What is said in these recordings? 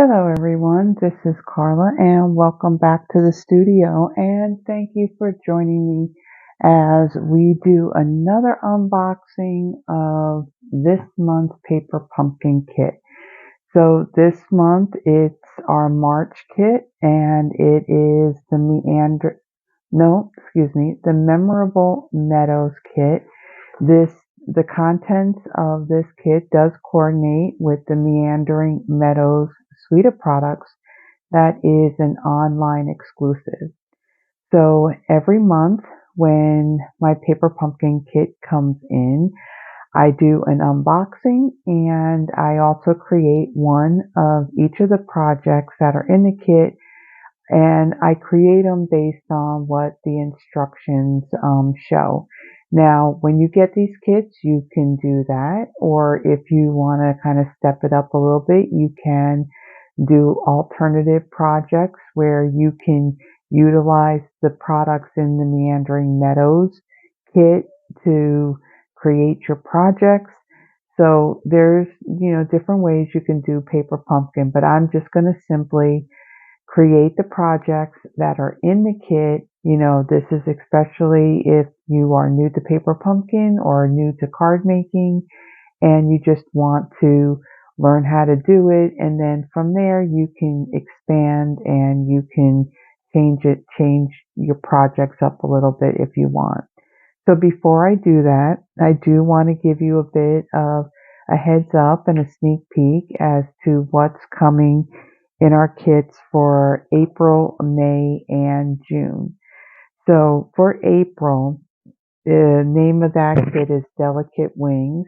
Hello everyone, this is Carla and welcome back to the studio, and thank you for joining me as we do another unboxing of this month's paper pumpkin kit. So this month it's our March kit and it is the Memorable Meadows kit. The contents of this kit does coordinate with the Meandering Meadows suite of products that is an online exclusive. So every month when my paper pumpkin kit comes in, I do an unboxing and I also create one of each of the projects that are in the kit, and I create them based on what the instructions show. Now, when you get these kits, you can do that, or if you want to kind of step it up a little bit, you can do alternative projects where you can utilize the products in the Meandering Meadows kit to create your projects. So there's, different ways you can do paper pumpkin, but I'm just going to simply create the projects that are in the kit. This is especially if you are new to paper pumpkin or new to card making and you just want to learn how to do it. And then from there you can expand and you can change your projects up a little bit if you want. So before I do that, I do want to give you a bit of a heads up and a sneak peek as to what's coming in our kits for April, May, and June. So for April, the name of that kit is Delicate Wings,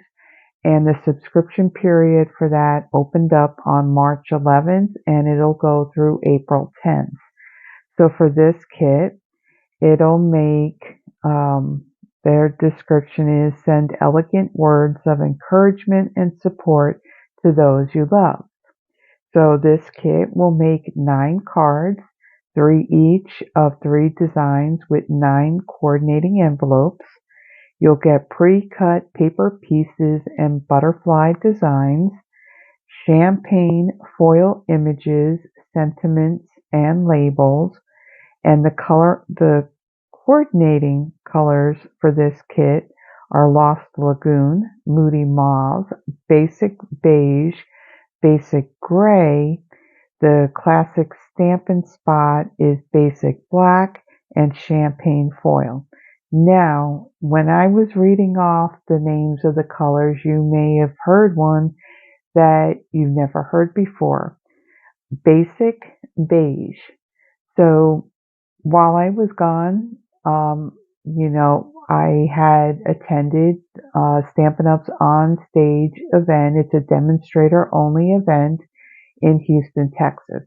and the subscription period for that opened up on March 11th and it'll go through April 10th. So for this kit, it'll make their description is send elegant words of encouragement and support to those you love. So this kit will make 9 cards, 3 each of 3 designs with 9 coordinating envelopes. You'll get pre-cut paper pieces and butterfly designs, champagne foil images, sentiments, and labels, and the coordinating colors for this kit are Lost Lagoon, Moody Mauve, Basic Beige, Basic Gray. The classic Stampin' Spot is Basic Black, and Champagne Foil. Now, when I was reading off the names of the colors, you may have heard one that you've never heard before. Basic Beige. So while I was gone, I had attended Stampin' Up's on stage event. It's a demonstrator only event in Houston, Texas.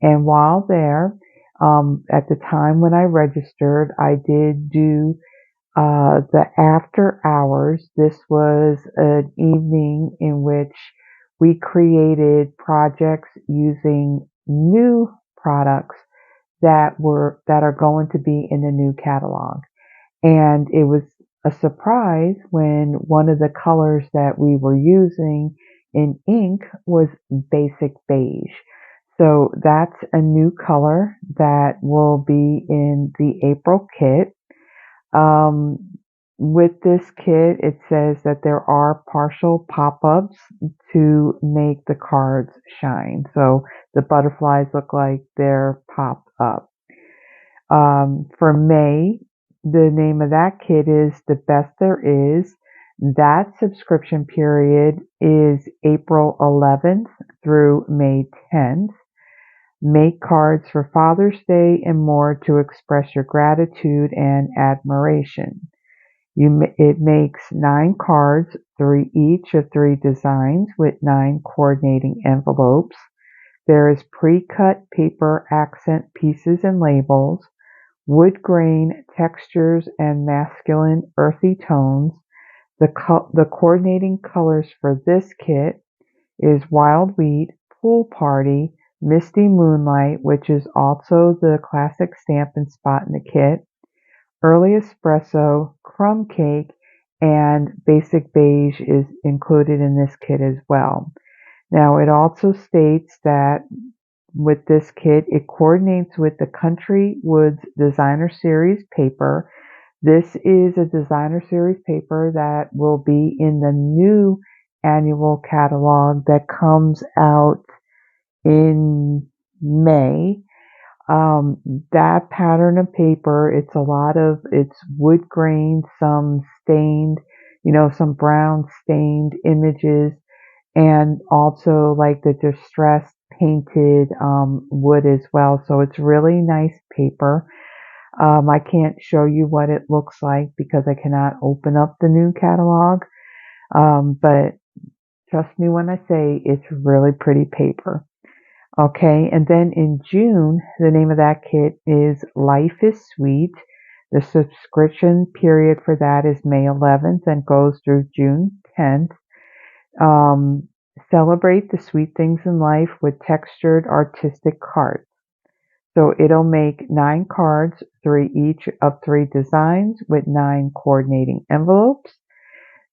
And while there, at the time when I registered, I did do the after hours. This was an evening in which we created projects using new products that are going to be in the new catalog. And it was a surprise when one of the colors that we were using in ink was Basic Beige. So that's a new color that will be in the April kit. With this kit, it says that there are partial pop-ups to make the cards shine. So the butterflies look like they're popped up. For May, the name of that kit is The Best There Is. That subscription period is April 11th through May 10th. Make cards for Father's Day and more to express your gratitude and admiration. It makes 9 cards, 3 each of 3 designs with 9 coordinating envelopes. There is pre-cut paper accent pieces and labels, wood grain textures and masculine earthy tones. The coordinating colors for this kit is Wild Wheat, Pool Party, Misty Moonlight, which is also the classic Stampin' Spot in the kit, Early Espresso, Crumb Cake, and Basic Beige is included in this kit as well. Now it also states that with this kit, it coordinates with the Country Woods Designer Series paper. This is a designer series paper that will be in the new annual catalog that comes out in May. Um, that pattern of paper, it's wood grain, some stained, some brown stained images, and also like the distressed painted wood as well. So it's really nice paper. I can't show you what it looks like because I cannot open up the new catalog. But trust me when I say it's really pretty paper. Okay, and then in June, the name of that kit is Life is Sweet. The subscription period for that is May 11th and goes through June 10th. Um, Celebrate the sweet things in life with textured artistic cards. So it'll make 9 cards, 3 each of 3 designs with 9 coordinating envelopes.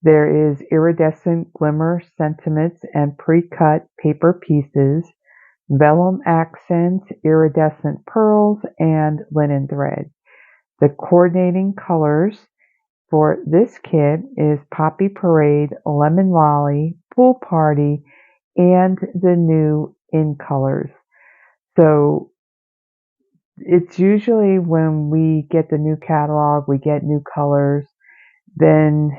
There is iridescent glimmer sentiments and pre-cut paper pieces, vellum accents, iridescent pearls, and linen thread. The coordinating colors for this kit is Poppy Parade, Lemon Lolly, Pool Party, and the new In Colors. So it's usually when we get the new catalog, we get new colors, then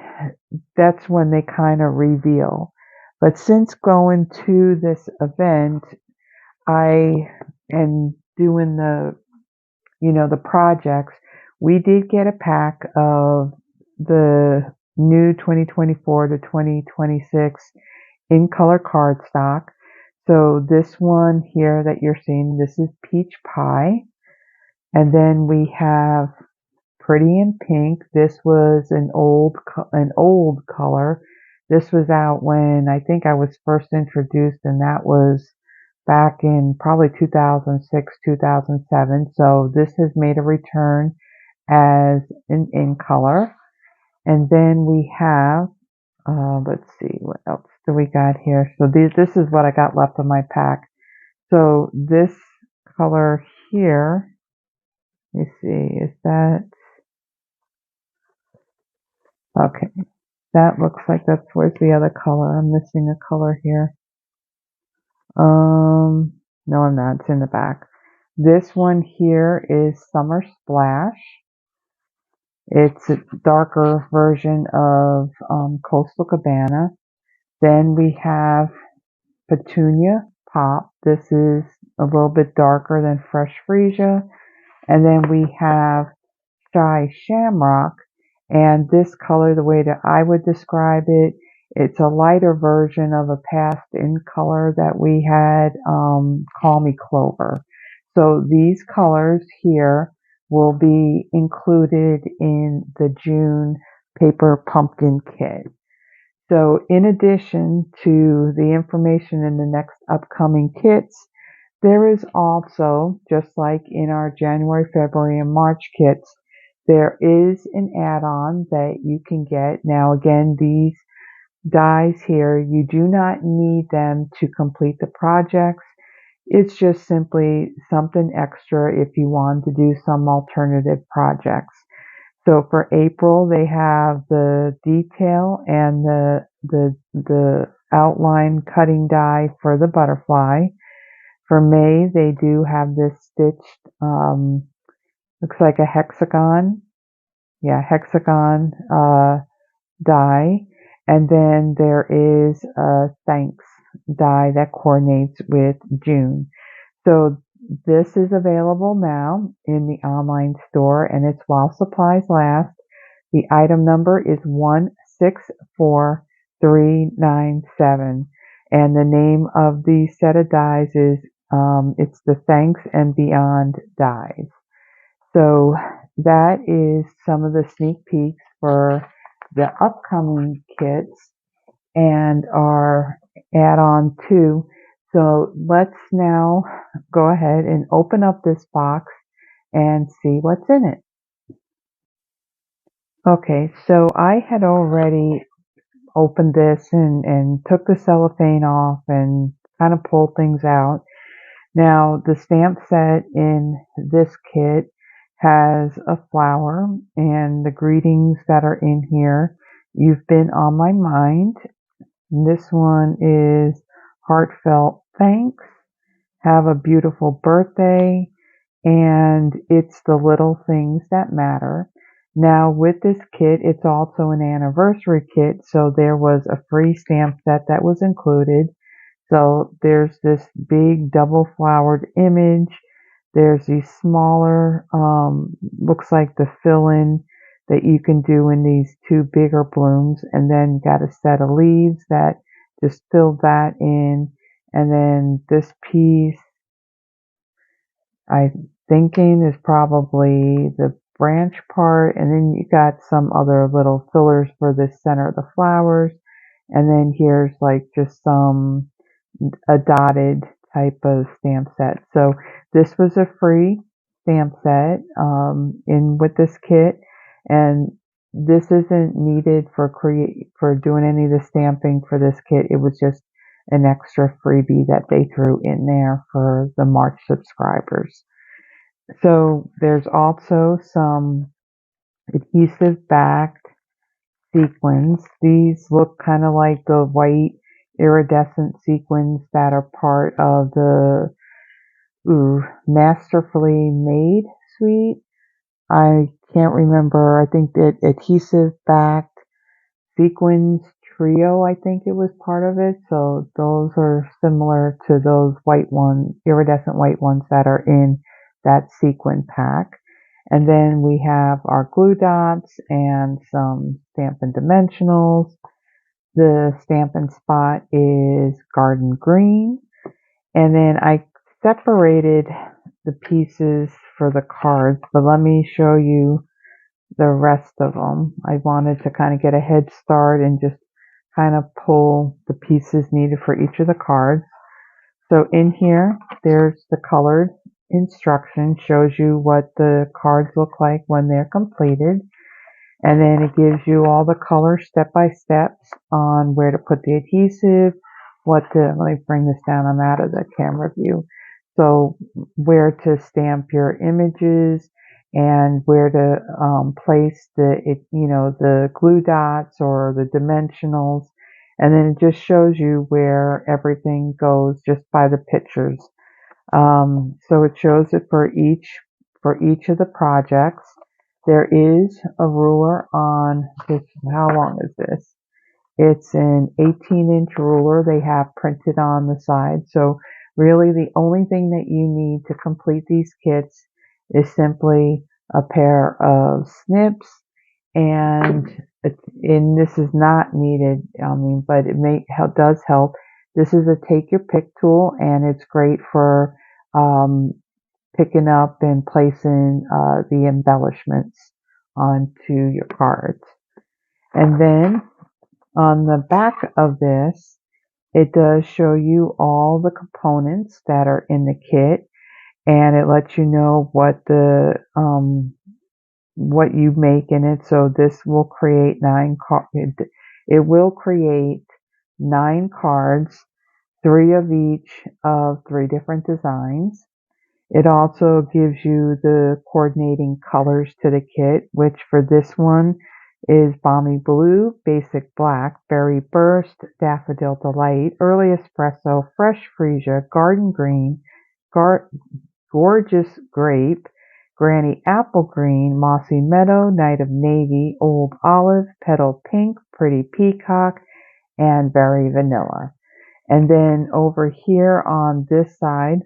that's when they kind of reveal. But since going to this event, I am doing the projects. We did get a pack of the new 2024 to 2026 in color cardstock. So this one here that you're seeing, this is Peach Pie. And then we have Pretty in Pink. This was an old color. This was out when I think I was first introduced, and that was back in probably 2006, 2007. So this has made a return as an in color. And then we have, let's see, what else do we got here? So this is what I got left of my pack. So this color here, let me see, is that, okay. That looks like that's where's the other color. I'm missing a color here. No, I'm not. It's in the back. This one here is Summer Splash. It's a darker version of Coastal Cabana. Then we have Petunia Pop. This is a little bit darker than Fresh Freesia. And then we have Shy Shamrock. And this color, the way that I would describe it, it's a lighter version of a past in color that we had, Call Me Clover. So these colors here will be included in the June paper pumpkin kit. So in addition to the information in the next upcoming kits, there is also, just like in our January, February, and March kits, there is an add-on that you can get. Now again, these dies here, you do not need them to complete the projects. It's just simply something extra if you want to do some alternative projects. So for April, they have the detail and the outline cutting die for the butterfly. For May, they do have this stitched, looks like a hexagon. Yeah, hexagon die. And then there is a thanks die that coordinates with June. So this is available now in the online store, and it's while supplies last. The item number is 164397, and the name of the set of dies is it's the Thanks and Beyond dies. So that is some of the sneak peeks for the upcoming kits and our add-on too. So let's now go ahead and open up this box and see what's in it. Okay, so I had already opened this and took the cellophane off and kind of pull things out. Now, the stamp set in this kit has a flower, and the greetings that are in here: "You've been on my mind." This one is "Heartfelt thanks," "Have a beautiful birthday," and "It's the little things that matter." Now, with this kit, it's also an anniversary kit, so there was a free stamp set that was included. So there's this big double flowered image. There's these smaller, looks like the fill-in that you can do in these two bigger blooms, and then you got a set of leaves that just fill that in. And then this piece, I'm thinking, is probably the branch part, and then you got some other little fillers for the center of the flowers. And then here's like just a dotted type of stamp set. So this was a free stamp set in with this kit, and this isn't needed for doing any of the stamping for this kit. It was just an extra freebie that they threw in there for the March subscribers. So there's also some adhesive backed sequins. These look kind of like the white iridescent sequins that are part of the Masterfully Made suite. I can't remember. I think that adhesive backed sequins trio, I think it was part of it. So those are similar to those white ones, iridescent white ones that are in that sequin pack. And then we have our glue dots and some Stampin' Dimensionals. The Stampin' Spot is garden green. And then I separated the pieces for the cards, but let me show you the rest of them. I wanted to kind of get a head start and just kind of pull the pieces needed for each of the cards. So in here, there's the colored instruction, shows you what the cards look like when they're completed. And then it gives you all the color step-by-steps on where to put the adhesive, let me bring this down, I'm out of the camera view. So where to stamp your images and where to place the glue dots or the dimensionals. And then it just shows you where everything goes just by the pictures. So it shows it for each of the projects. There is a ruler on this. How long is this? It's an 18-inch ruler they have printed on the side. So really the only thing that you need to complete these kits is simply a pair of snips, and this is not needed, but does help. This is a take your pick tool, and it's great for picking up and placing the embellishments onto your cards. And then on the back of this, it does show you all the components that are in the kit, and it lets you know what you make in it. So this will create it will create 9 cards, 3 of each of 3 different designs. It also gives you the coordinating colors to the kit, which for this one is Balmy Blue, Basic Black, Berry Burst, Daffodil Delight, Early Espresso, Fresh Freesia, Garden Green, Gorgeous Grape, Granny Apple Green, Mossy Meadow, Night of Navy, Old Olive, Petal Pink, Pretty Peacock, and Berry Vanilla. And then over here on this side,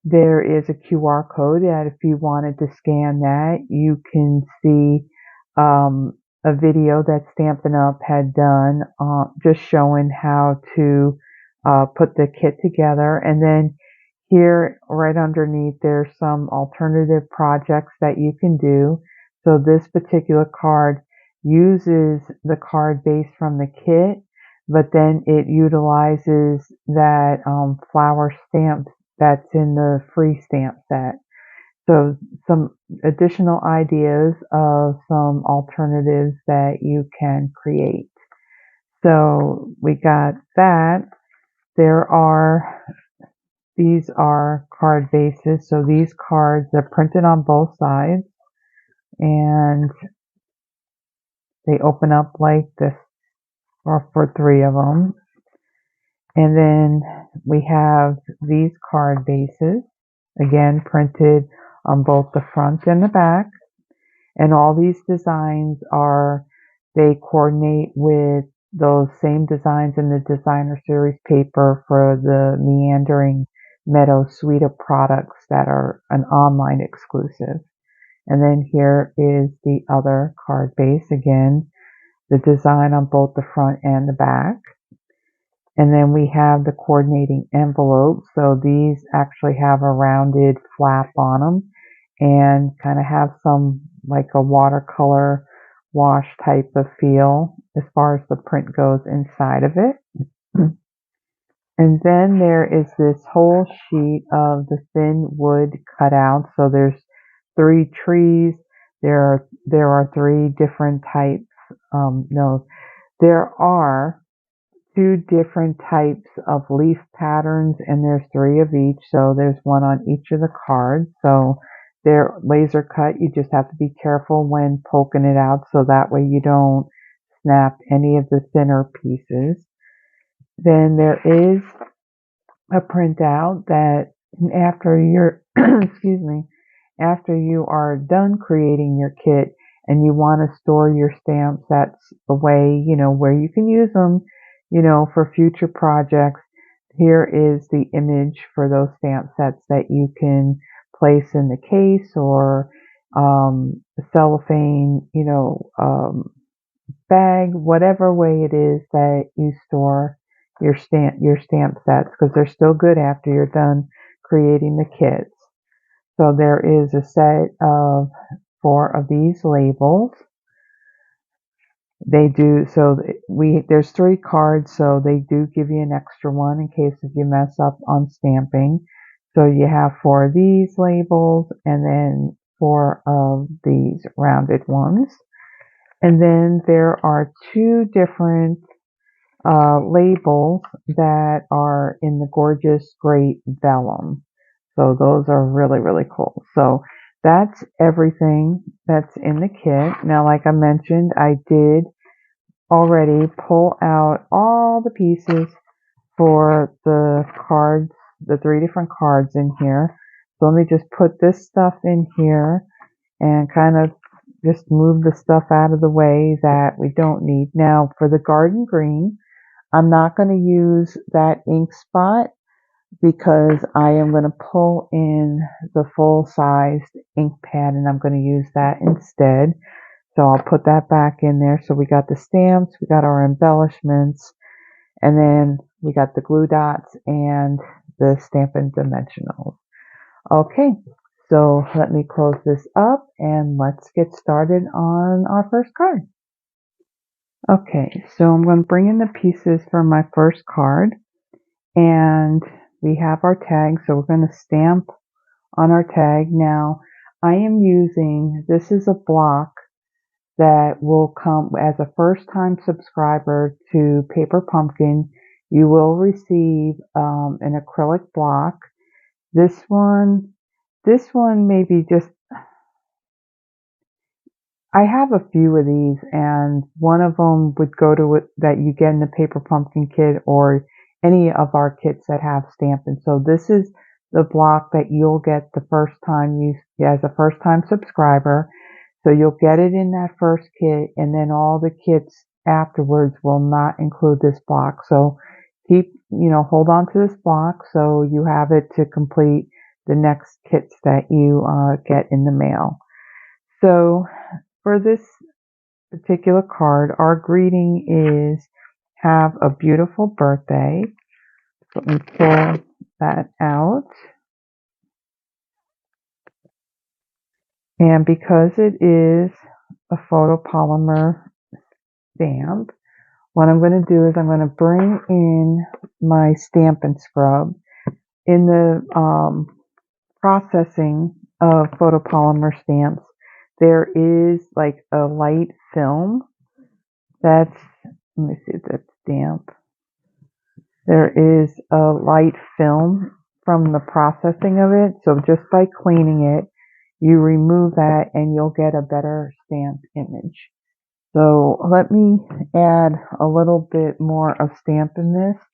there is a QR code that if you wanted to scan that, you can see a video that Stampin' Up! Had done just showing how to put the kit together. And then here right underneath, there's some alternative projects that you can do. So this particular card uses the card base from the kit, but then it utilizes that flower stamp that's in the free stamp set. So some additional ideas of some alternatives that you can create. So we got that. These are card bases, so these cards are printed on both sides and they open up like this, or for 3 of them. And then we have these card bases, again printed on both the front and the back. And all these designs they coordinate with those same designs in the designer series paper for the Meandering Meadows suite of products that are an online exclusive. And then here is the other card base, again, the design on both the front and the back. And then we have the coordinating envelopes. So these actually have a rounded flap on them and kind of have some like a watercolor wash type of feel as far as the print goes inside of it. And then there is this whole sheet of the thin wood cutout. So there's 3 trees. There are 3 different types. No, there are 2 different types of leaf patterns, and there's 3 of each. So there's one on each of the cards. So they're laser cut. You just have to be careful when poking it out so that way you don't snap any of the thinner pieces. Then there is a printout that after you're excuse me, after you are done creating your kit and you want to store your stamp sets away, where you can use them, for future projects, here is the image for those stamp sets that you can place in the case or cellophane, bag, whatever way it is that you store your stamp sets, because they're still good after you're done creating the kits. So there is a set of 4 of these labels. There's 3 cards, so they do give you an extra one in case if you mess up on stamping. So you have 4 of these labels and then 4 of these rounded ones. And then there are 2 different labels that are in the gorgeous great vellum. So those are really, really cool. So that's everything that's in the kit. Now, like I mentioned, I did already pull out all the pieces for the cards, the 3 different cards in here. So let me just put this stuff in here and kind of just move the stuff out of the way that we don't need. Now, for the garden green, I'm not going to use that ink spot because I am going to pull in the full-sized ink pad and I'm going to use that instead. So I'll put that back in there. So we got the stamps, we got our embellishments, and then we got the glue dots and the Stampin' Dimensionals. Okay, so let me close this up and let's get started on our first card. Okay, so I'm going to bring in the pieces for my first card, and we have our tag, so we're going to stamp on our tag. Now, I am using, this is a block that will come as a first-time subscriber to Paper Pumpkin. You will receive an acrylic block. This one maybe just, I have a few of these, and one of them would go to it that you get in the Paper Pumpkin kit or any of our kits that have Stampin'. So this is the block that you'll get the first time as a first-time subscriber. So you'll get it in that first kit, and then all the kits afterwards will not include this block. So hold on to this block so you have it to complete the next kits that you get in the mail. So for this particular card, our greeting is "Have a beautiful birthday." Let me pull that out. And because it is a photopolymer stamp, what I'm going to do is I'm going to bring in my Stampin' Scrub. In the processing of photopolymer stamps, there is like a light film that's, let me see if that's damp. There is a light film from the processing of it, so just by cleaning it, you remove that and you'll get a better stamped image. So let me add a little bit more of Stampin' Mist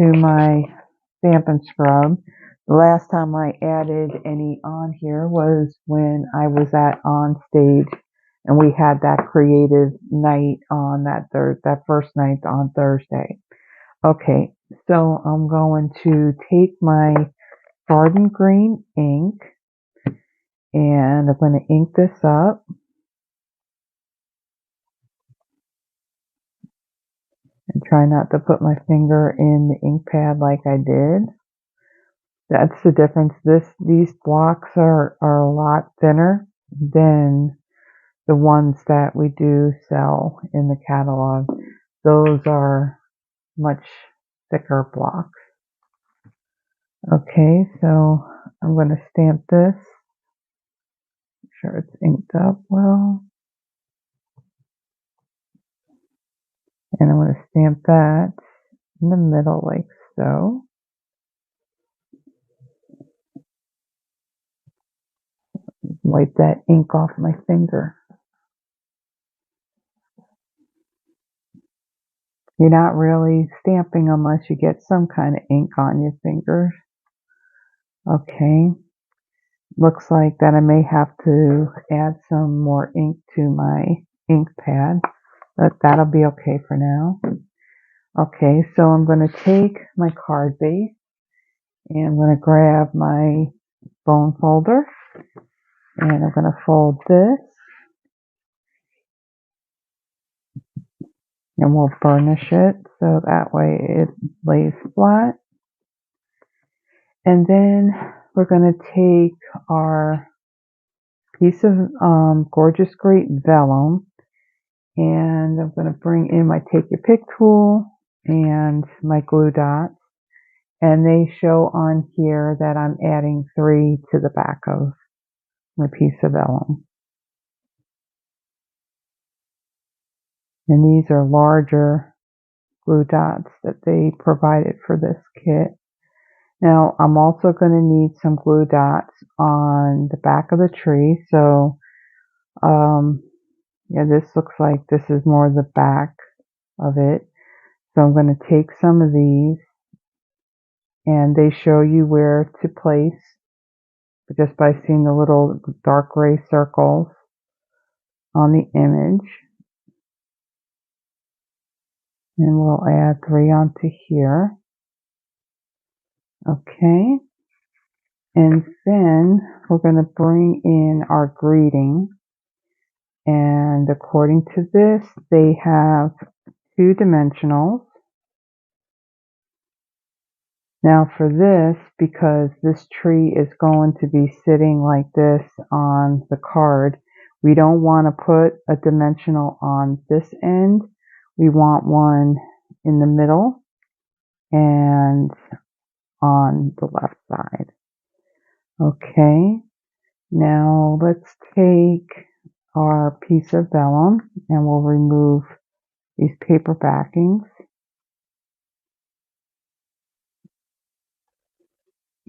to my Stampin' Scrub. The last time I added any on here was when I was at On Stage and we had that creative night on that first night on Thursday. Okay, so I'm going to take my garden green ink and I'm going to ink this up and try not to put my finger in the ink pad like I did. That's the difference. These blocks are a lot thinner than the ones that we do sell in the catalog. Those are much thicker blocks. Okay, so I'm going to stamp this. Make sure it's inked up well. And I'm going to stamp that in the middle like so. Wipe that ink off my finger. You're not really stamping unless you get some kind of ink on your fingers. Okay, looks like that I may have to add some more ink to my ink pad, but that'll be okay for now. Okay, so I'm going to take my card base and I'm going to grab my bone folder and I'm going to fold this and we'll burnish it so that way it lays flat. And then we're going to take our piece of gorgeous great vellum and I'm going to bring in my take your pick tool and my glue dots, and they show on here that I'm adding 3 to the back of my piece of vellum. And these are larger glue dots that they provided for this kit. Now I'm also going to need some glue dots on the back of the tree. So yeah, this looks like this is more the back of it. So I'm going to take some of these and they show you where to place just by seeing the little dark gray circles on the image. And we'll add 3 onto here. Okay. And then we're going to bring in our greeting. And according to this, they have 2 dimensionals. Now for this, because this tree is going to be sitting like this on the card, we don't want to put a dimensional on this end. We want one in the middle and on the left side. Okay, now let's take our piece of vellum and we'll remove these paper backings.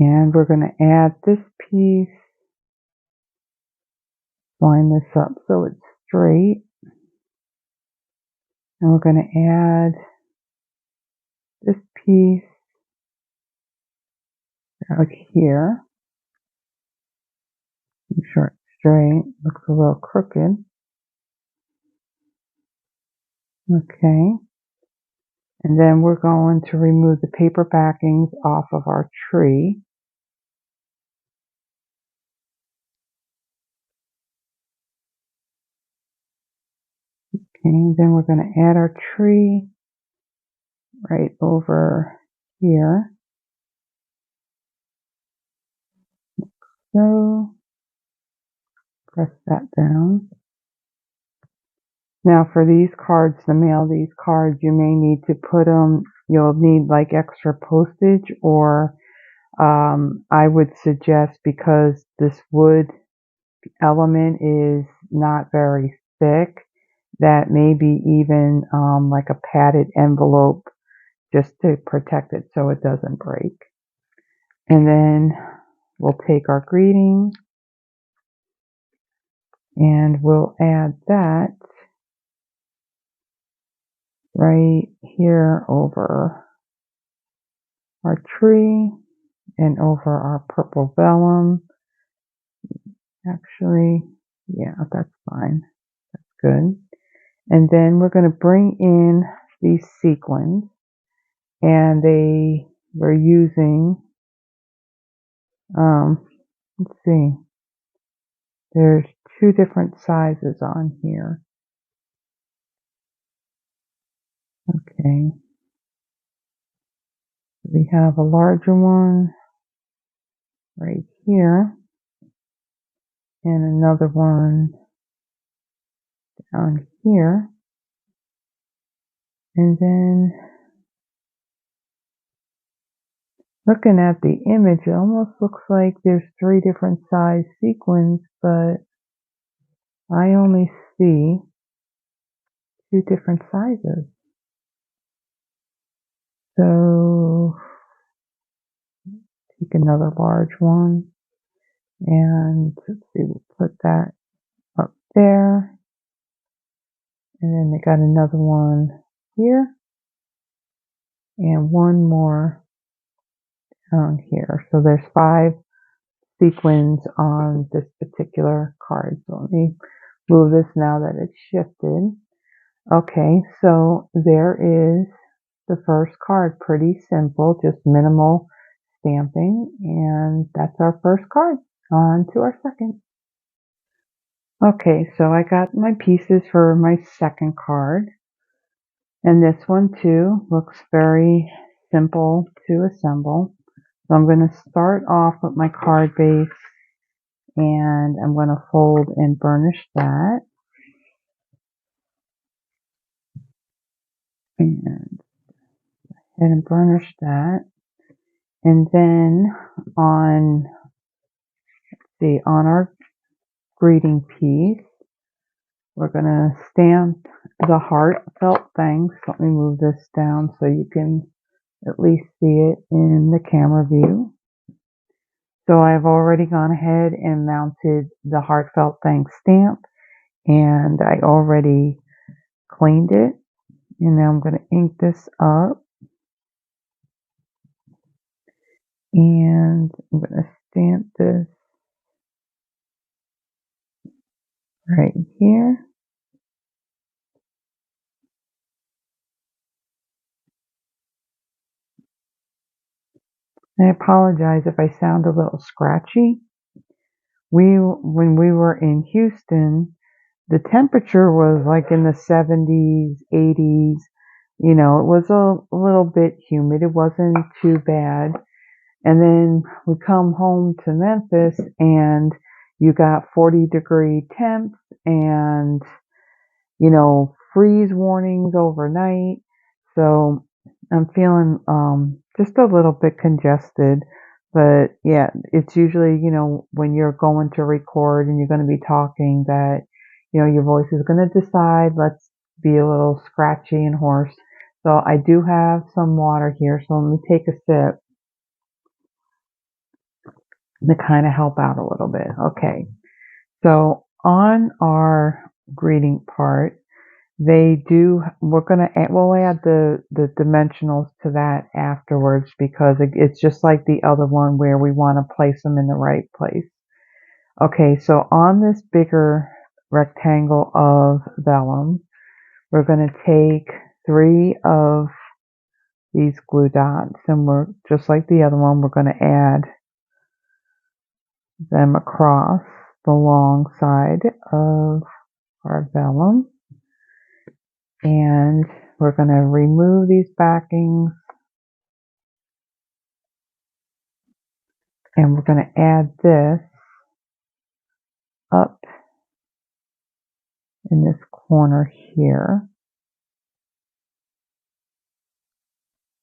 And we're going to add this piece, line this up so it's straight. And we're going to add this piece out here. Make sure it's straight. Looks a little crooked. Okay. And then we're going to remove the paper backings off of our tree. Okay, and then we're going to add our tree right over here. So, press that down. Now for these cards, to mail these cards, you may need to put them, you'll need like extra postage, or I would suggest, because this wood element is not very thick, that maybe even like a padded envelope just to protect it so it doesn't break. And then we'll take our greeting and we'll add that right here over our tree and over our purple vellum. Actually, yeah, that's fine. That's good. And then we're going to bring in these sequins, and we're using, let's see, there's two different sizes on here. Okay. We have a larger one right here and another one down here. And then looking at the image, it almost looks like there's three different size sequins, but I only see two different sizes. So take another large one and let's see, we'll put that up there. And then they got another one here and one more down here. So there's 5 sequins on this particular card. So let me move this now that it's shifted. Okay, so there is the first card. Pretty simple, just minimal stamping, and that's our first card. On to our second. Okay, so I got my pieces for my second card, and this one too looks very simple to assemble. So I'm going to start off with my card base, and I'm going to fold and burnish that. And burnish that. And then on our greeting piece, we're going to stamp the heartfelt thanks. Let me move this down so you can at least see it in the camera view. So I've already gone ahead and mounted the heartfelt thanks stamp, and I already cleaned it. And now I'm going to ink this up, and I'm going to stamp this right here. I apologize if I sound a little scratchy. When we were in Houston, the temperature was like in the 70s, 80s. You know, it was a little bit humid. It wasn't too bad. And then we come home to Memphis and you got 40-degree temps and, you know, freeze warnings overnight. So I'm feeling just a little bit congested. But yeah, it's usually, you know, when you're going to record and you're going to be talking that, you know, your voice is going to decide, let's be a little scratchy and hoarse. So I do have some water here. So let me take a sip to kind of help out a little bit. Okay. So on our greeting part, we'll add the dimensionals to that afterwards because it's just like the other one where we want to place them in the right place. Okay, so on this bigger rectangle of vellum, we're going to take 3 of these glue dots, and we're just like the other one, we're going to add them across the long side of our vellum. And we're going to remove these backings, and we're going to add this up in this corner here,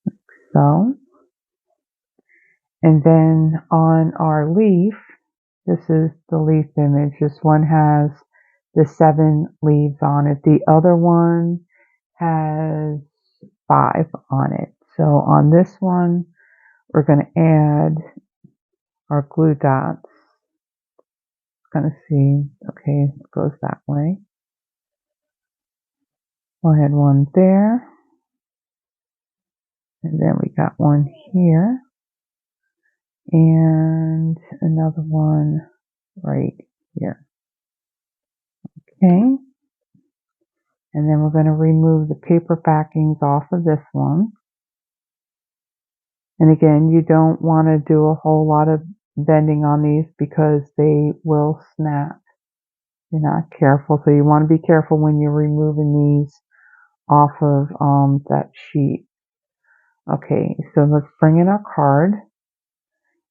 like so. And then on our leaf, this is the leaf image. This one has the 7 leaves on it. The other one has 5 on it. So on this one, we're going to add our glue dots. Going to see, okay, it goes that way. We'll add one there. And then we got one here. And another one right here. Okay. And then we're going to remove the paper backings off of this one. And again, you don't want to do a whole lot of bending on these because they will snap. You're not careful. So you want to be careful when you're removing these off of that sheet. Okay, so let's bring in our card.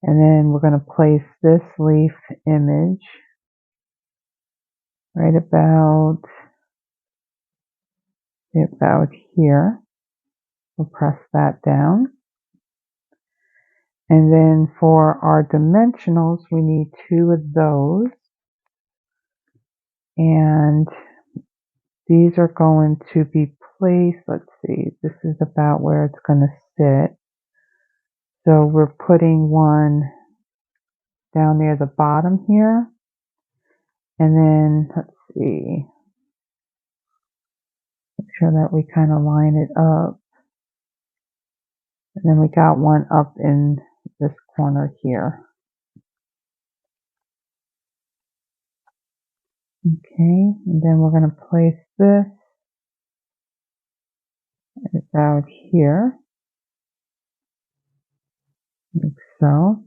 And then we're going to place this leaf image right about here. We'll press that down. And then for our dimensionals, we need 2 of those. And these are going to be placed, let's see, this is about where it's going to sit. So we're putting one down near the bottom here. And then, let's see, make sure that we kind of line it up. And then we got one up in this corner here. Okay, and then we're going to place this about here, like so.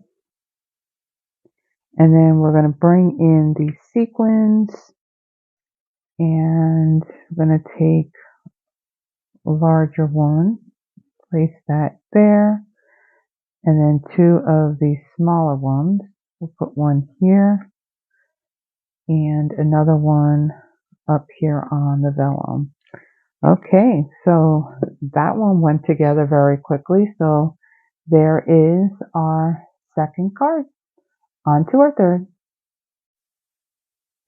And then we're going to bring in the sequins, and we're going to take a larger one, place that there, and then 2 of the smaller ones. We'll put one here and another one up here on the vellum. Okay, so that one went together very quickly. So there is our second card. On to our third.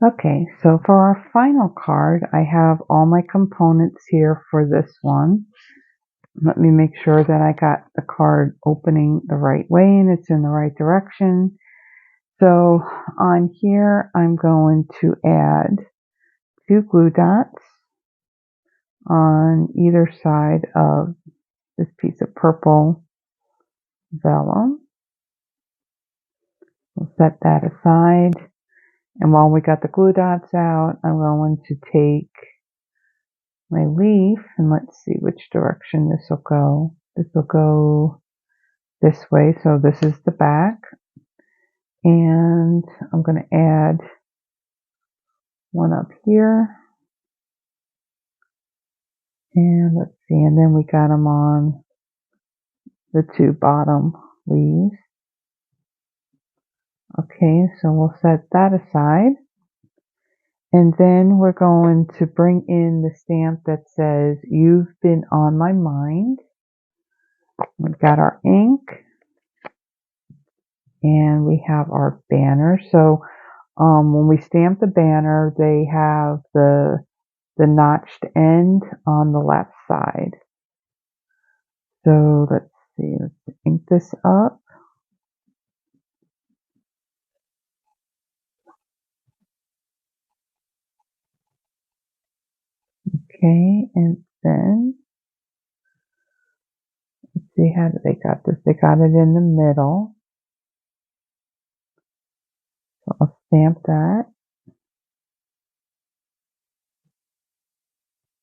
Okay, so for our final card, I have all my components here for this one. Let me make sure that I got the card opening the right way and it's in the right direction. So on here, I'm going to add 2 glue dots on either side of this piece of purple vellum. We'll set that aside. And while we got the glue dots out, I'm going to take my leaf and let's see which direction this will go. This will go this way. So this is the back. And I'm going to add one up here. And let's see, and then we got them on the 2 bottom leaves. Okay, so we'll set that aside. And then we're going to bring in the stamp that says, "You've been on my mind." We've got our ink. And we have our banner. So when we stamp the banner, they have the notched end on the left side. So let's see, let's ink this up. Okay, and then let's see, how they got this? They got it in the middle. So I'll stamp that.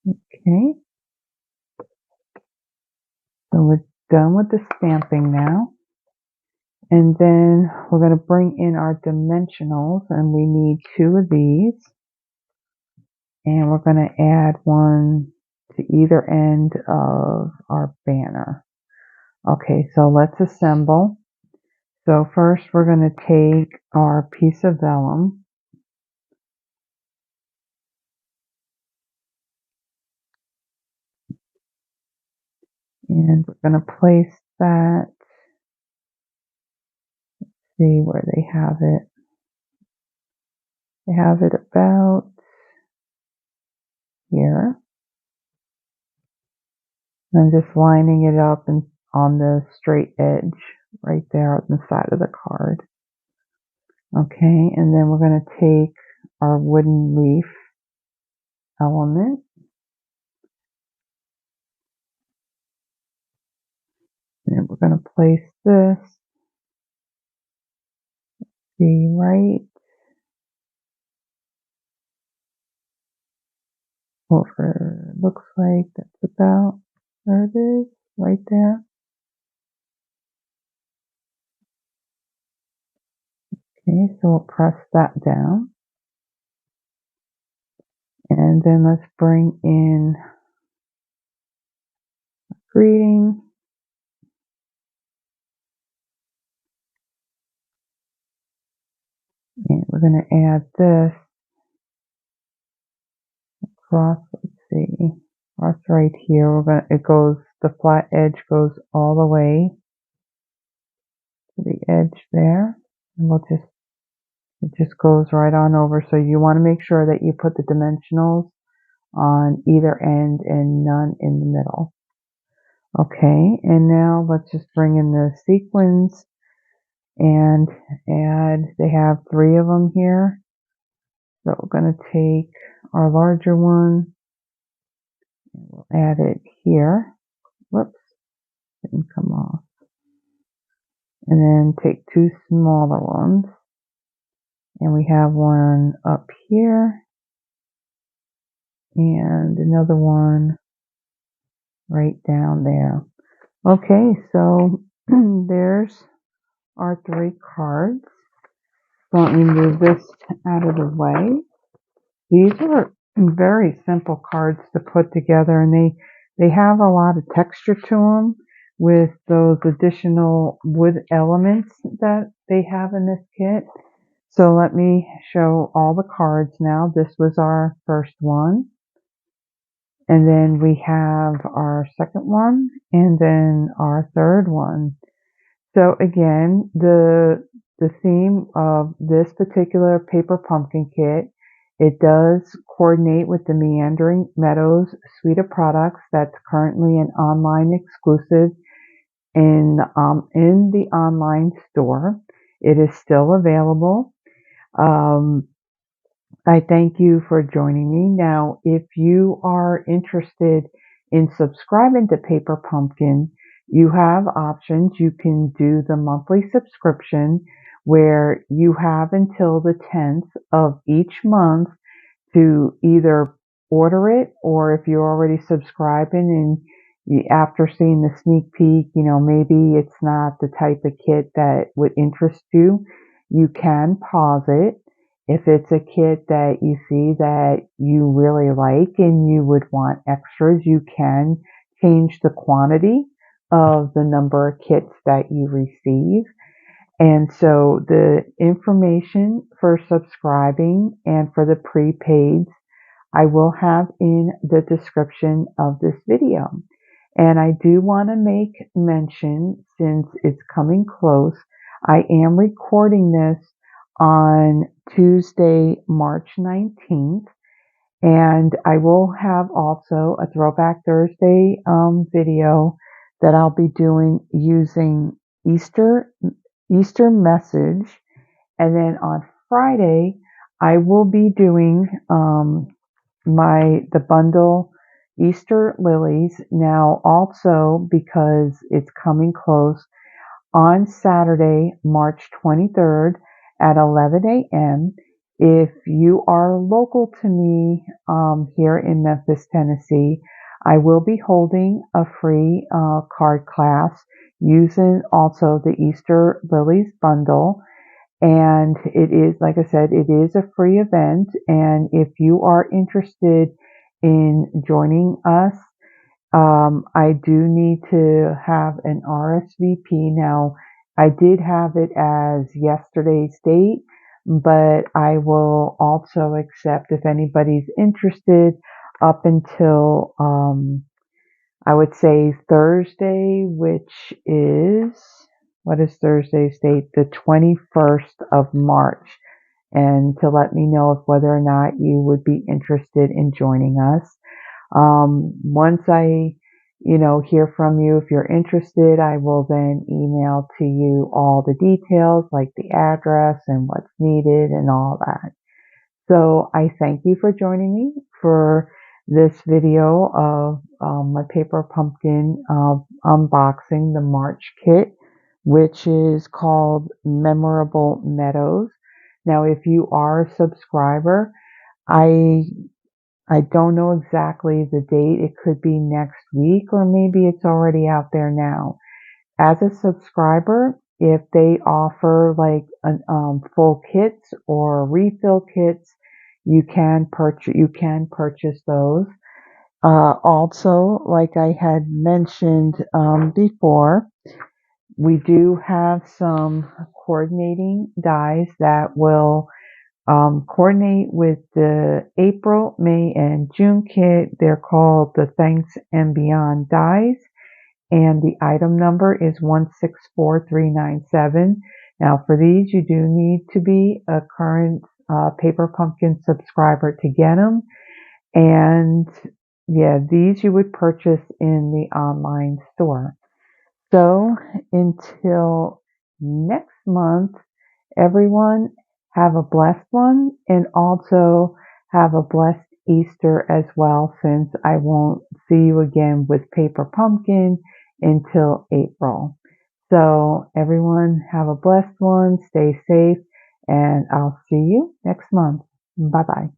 Okay. So we're done with the stamping now. And then we're going to bring in our dimensionals, and we need 2 of these. And we're going to add one to either end of our banner. Okay, so let's assemble. So first we're going to take our piece of vellum. And we're going to place that, see where they have it. They have it about here. I'm just lining it up and on the straight edge right there on the side of the card. Okay, and then we're going to take our wooden leaf element, and we're going to place this right over, looks like that's about where it is, right there. Okay, so we'll press that down. And then let's bring in greeting. And we're going to add this across, let's see, across right here. It goes, the flat edge goes all the way to the edge there. And it just goes right on over. So you want to make sure that you put the dimensionals on either end and none in the middle. Okay, and now let's just bring in the sequins and add, they have 3 of them here. So we're going to take our larger one and we'll add it here. Whoops, didn't come off. And then take 2 smaller ones. And we have one up here and another one right down there. Okay, so there's our 3 cards. So let me move this out of the way. These are very simple cards to put together, and they have a lot of texture to them with those additional wood elements that they have in this kit. So let me show all the cards now. This was our first one. And then we have our second one, and then our third one. So again, the theme of this particular paper pumpkin kit, it does coordinate with the Meandering Meadows suite of products that's currently an online exclusive in the online store. It is still available. I thank you for joining me. Now, if you are interested in subscribing to Paper Pumpkin, you have options. You can do the monthly subscription where you have until the 10th of each month to either order it, or if you're already subscribing and after seeing the sneak peek, maybe it's not the type of kit that would interest you, you can pause it. If it's a kit that you see that you really like and you would want extras, you can change the quantity of the number of kits that you receive. And so the information for subscribing and for the prepaids, I will have in the description of this video. And I do want to make mention, since it's coming close, I am recording this on Tuesday, March 19th. And I will have also a Throwback Thursday video that I'll be doing using Easter message. And then on Friday, I will be doing the bundle Easter lilies. Now also, because it's coming close, on Saturday, March 23rd at 11 a.m., if you are local to me here in Memphis, Tennessee, I will be holding a free card class using also the Easter Lilies bundle. And it is, like I said, it is a free event. And if you are interested in joining us, I do need to have an RSVP. Now, I did have it as yesterday's date, but I will also accept if anybody's interested up until, I would say Thursday, which is, what is Thursday's date? The 21st of March. And to let me know if whether or not you would be interested in joining us. Once I, hear from you. If you're interested, I will then email to you all the details, like the address and what's needed and all that. So I thank you for joining me for this video of my paper pumpkin unboxing the March kit, which is called Memorable Meadows. Now, if you are a subscriber, I I don't know exactly the date. It could be next week, or maybe it's already out there now. As a subscriber, if they offer like full kits or refill kits, you can purchase those. Also, like I had mentioned before, we do have some coordinating dies that will coordinate with the April, May, and June kit. They're called the Thanks and Beyond dies, and the item number is 164397. Now, for these, you do need to be a current Paper Pumpkin subscriber to get them. And yeah, these you would purchase in the online store. So until next month, everyone have a blessed one, and also have a blessed Easter as well, since I won't see you again with Paper Pumpkin until April. So everyone have a blessed one, stay safe, and I'll see you next month. Bye bye.